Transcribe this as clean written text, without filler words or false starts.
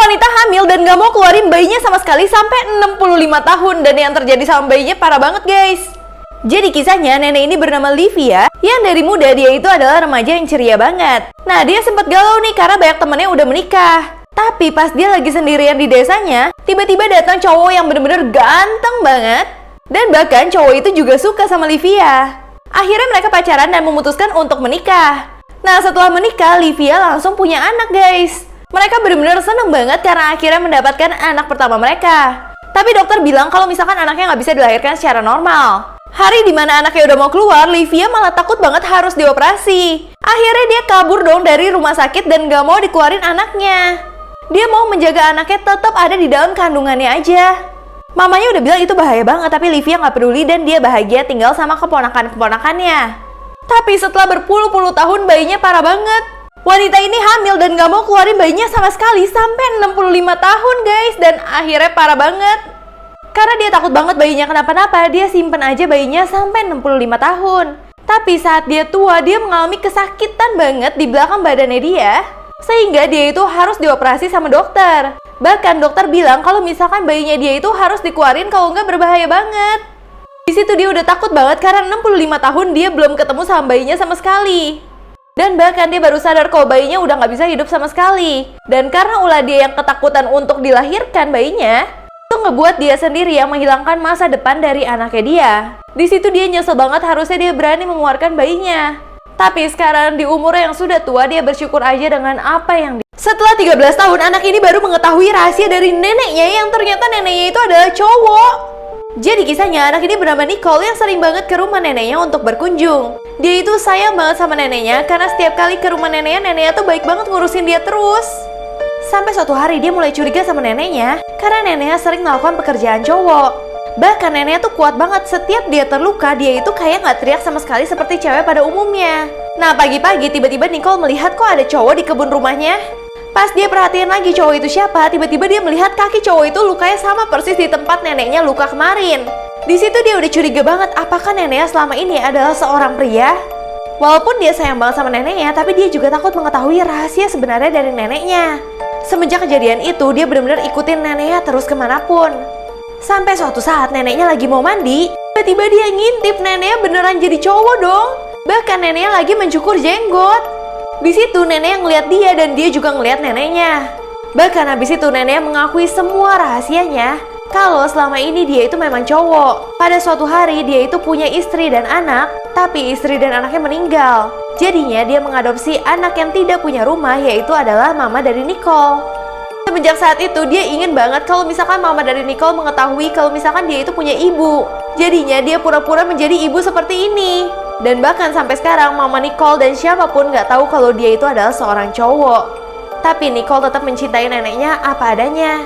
wanita hamil dan gak mau keluarin bayinya sama sekali sampai 65 tahun. Dan yang terjadi sama bayinya parah banget guys. Jadi kisahnya nenek ini bernama Livia, yang dari muda dia itu adalah remaja yang ceria banget. Nah dia sempat galau nih karena banyak temennya udah menikah. Tapi pas dia lagi sendirian di desanya, tiba-tiba datang cowok yang bener-bener ganteng banget. Dan bahkan cowok itu juga suka sama Livia. Akhirnya mereka pacaran dan memutuskan untuk menikah. Nah setelah menikah, Livia langsung punya anak guys. Mereka bener-bener seneng banget karena akhirnya mendapatkan anak pertama mereka. Tapi dokter bilang kalau misalkan anaknya nggak bisa dilahirkan secara normal. Hari dimana anaknya udah mau keluar, Livia malah takut banget harus dioperasi. Akhirnya dia kabur dong dari rumah sakit dan gak mau dikeluarin anaknya. Dia mau menjaga anaknya tetap ada di dalam kandungannya aja. Mamanya udah bilang itu bahaya banget, tapi Livia gak peduli dan dia bahagia tinggal sama keponakan-keponakannya. Tapi setelah berpuluh-puluh tahun bayinya parah banget. Wanita ini hamil dan gak mau keluarin bayinya sama sekali sampai 65 tahun guys. Dan akhirnya parah banget. Karena dia takut banget bayinya kenapa-napa, dia simpen aja bayinya sampai 65 tahun. Tapi saat dia tua, dia mengalami kesakitan banget di belakang badannya dia. Sehingga dia itu harus dioperasi sama dokter. Bahkan dokter bilang kalau misalkan bayinya dia itu harus dikeluarin kalau nggak berbahaya banget. Di situ dia udah takut banget karena 65 tahun dia belum ketemu sama bayinya sama sekali. Dan bahkan dia baru sadar kalau bayinya udah nggak bisa hidup sama sekali. Dan karena ulah dia yang ketakutan untuk dilahirkan bayinya, itu ngebuat dia sendiri yang menghilangkan masa depan dari anaknya dia. Di situ dia nyesel banget, harusnya dia berani mengeluarkan bayinya. Tapi sekarang di umur yang sudah tua, dia bersyukur aja dengan apa yang Setelah 13 tahun, anak ini baru mengetahui rahasia dari neneknya yang ternyata neneknya itu adalah cowok. Jadi kisahnya, anak ini bernama Nicole yang sering banget ke rumah neneknya untuk berkunjung. Dia itu sayang banget sama neneknya karena setiap kali ke rumah neneknya tuh baik banget ngurusin dia terus. Sampai suatu hari dia mulai curiga sama neneknya karena neneknya sering melakukan pekerjaan cowok. Bahkan neneknya tuh kuat banget, setiap dia terluka dia itu kayak gak teriak sama sekali seperti cewek pada umumnya. Nah pagi-pagi tiba-tiba Nicole melihat kok ada cowok di kebun rumahnya. Pas dia perhatiin lagi cowok itu siapa, tiba-tiba dia melihat kaki cowok itu lukanya sama persis di tempat neneknya luka kemarin. Di situ dia udah curiga banget, apakah neneknya selama ini adalah seorang pria? Walaupun dia sayang banget sama neneknya, tapi dia juga takut mengetahui rahasia sebenarnya dari neneknya. Semenjak kejadian itu, dia benar-benar ikutin neneknya terus kemanapun. Sampai suatu saat neneknya lagi mau mandi, tiba-tiba dia ngintip neneknya beneran jadi cowok dong. Bahkan neneknya lagi mencukur jenggot. Di situ neneknya ngeliat dia dan dia juga ngeliat neneknya. Bahkan habis itu neneknya mengakui semua rahasianya kalau selama ini dia itu memang cowok. Pada suatu hari dia itu punya istri dan anak, tapi istri dan anaknya meninggal. Jadinya dia mengadopsi anak yang tidak punya rumah, yaitu adalah mama dari Nicole. Semenjak saat itu dia ingin banget kalau misalkan mama dari Nicole mengetahui kalau misalkan dia itu punya ibu. Jadinya dia pura-pura menjadi ibu seperti ini. Dan bahkan sampai sekarang mama Nicole dan siapapun gak tahu kalau dia itu adalah seorang cowok. Tapi Nicole tetap mencintai neneknya apa adanya.